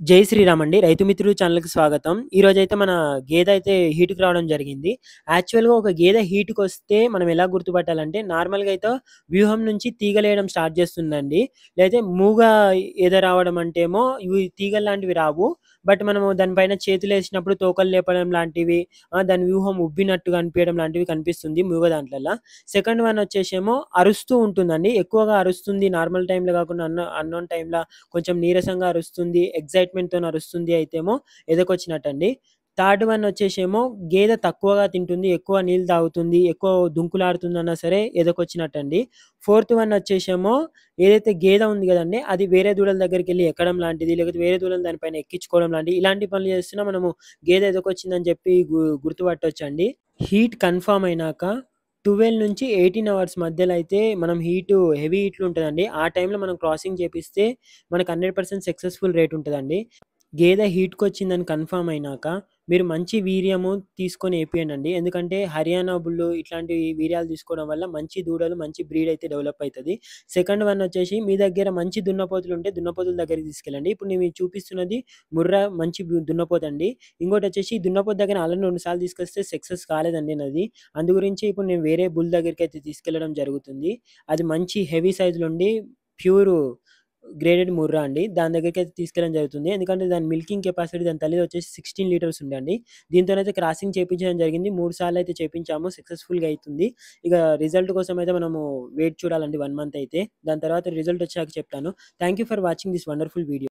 జై శ్రీరామ్ అండి. రైతు మిత్రుడు ఛానల్‌కి స్వాగతం. ఈరోజైతే మన గేదె అయితే హీట్‌కి రావడం జరిగింది. యాక్చువల్‌గా ఒక గేదె హీట్‌కొస్తే మనం ఎలా గుర్తుపట్టాలంటే నార్మల్‌గా అయితే వ్యూహం నుంచి తీగలేయడం స్టార్ట్ చేస్తుందండి. లేతే మూగ ఈద రావడం అంటేమో ఇవి తీగల్లాంటివి రావు. బట్ మనము దాని పైన చేతులేసినప్పుడు తోకలు లేపడం లాంటివి, దాని వ్యూహం ఉబ్బినట్టుగా అనిపియడం లాంటివి కనిపిస్తుంది మూగ దాంట్లల్ల. సెకండ్ వన్ వచ్చేసేమో అరుస్తూ ఉంటుందండి. ఎక్కువగా అరుస్తుంది. నార్మల్ టైమ్‌లో కాకుండా అన్నోన్ టైమ్‌ల కొంచెం నీరసంగా అరుస్తుంది. ఎక్సైట్‌మెంట్‌తోని అరుస్తుంది అయితేమో ఎదకొచ్చినట్టండి. థర్డ్ వన్ వచ్చేసేమో గేదె తక్కువగా తింటుంది, ఎక్కువ నీళ్ళు తాగుతుంది, ఎక్కువ దుంకులాడుతుందన్నా సరే ఎదకొచ్చినట్టండి. ఫోర్త్ వన్ వచ్చేసేమో ఏదైతే గేదె ఉంది గదండీ! అది వేరే దూడల దగ్గరికెళ్లి ఎక్కడం లాంటిది, లేకపోతే వేరే దూడలను దానిపైన ఎక్కించుకోవడం లాంటివి, ఇలాంటి పనులు చేస్తున్నా మనము గేదె ఎదకొచ్చిందని చెప్పి గుర్తుపట్టొచ్చండి. హీట్ కన్ఫర్మ్ అయినాక 12-18 అవర్స్ మధ్యలో అయితే మనం హెవీ హీట్‌లో ఉంటదండి. ఆ టైంలో మనం క్రాసింగ్ చేపిస్తే మనకు 100% సక్సెస్‌ఫుల్ రేట్ ఉంటదండి. గేదె హీట్‌కొచ్చిందని కన్ఫర్మ్ అయినాక మీరు మంచి వీర్యము తీసుకొని ఏపియండండి. ఎందుకంటే హర్యానా బుల్లు ఇట్లాంటి వీర్యాలు తీసుకోవడం వల్ల మంచి దూడలు, మంచి బ్రీడ్ అయితే డెవలప్ అయితది. సెకండ్ వన్ వచ్చేసి మీ దగ్గర మంచి దున్నపోతులుంటే దున్నపోతుల దగ్గరికి తీసుకెళ్ళండి. ఇప్పుడు నేను మీకు చూపిస్తున్నది ముర్రా మంచి దున్నపోతండి. ఇంకోటొచ్చేసి ఈ దున్నపోతు దగ్గర ఆల్రెడీ 2 సార్లు తీసుకొస్తే సక్సెస్ కాలేదండి నాది. అందు గురించి ఇప్పుడు నేను వేరే బుల్ దగ్గరికైతే తీసుకెళ్లడం జరుగుతుంది. అది మంచి హెవీ సైజ్‌లో ఉండి ప్యూరు గ్రేడెడ్ ముర్రా అండి. దాని దగ్గరికైతే తీసుకెళ్ళడం జరుగుతుంది. ఎందుకంటే దాని మిల్కింగ్ కెపాసిటీ దాని తల్లిది వచ్చేసి 16 లీటర్స్ ఉండే అండి. దీంతోనైతే క్రాసింగ్ చేపించడం జరిగింది. 3 సార్లు అయితే చేపించాము. సక్సెస్‌ఫుల్‌గా అయితుంది. ఇక రిజల్ట్ కోసం అయితే మనము వెయిట్ చూడాలండి 1 మంత్ అయితే. దాని తర్వాత రిజల్ట్ వచ్చాక చెప్తాను. Thank you for watching this wonderful video.